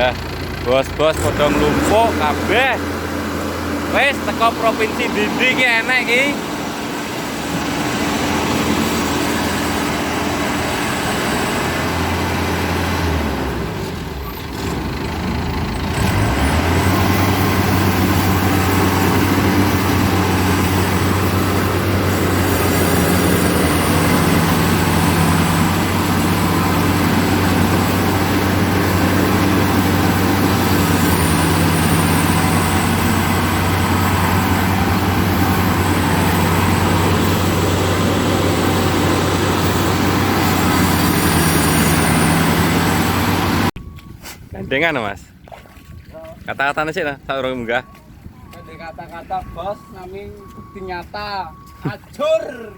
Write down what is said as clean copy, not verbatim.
Lah, bos-bos padha nglumpuk kabeh. Wis teko provinsi ndi ki enek ki. Gandengan Mas. Kata-katanya sih lah, saurung munggah. Ada kata-kata bos naming bukti nyata. Ajur.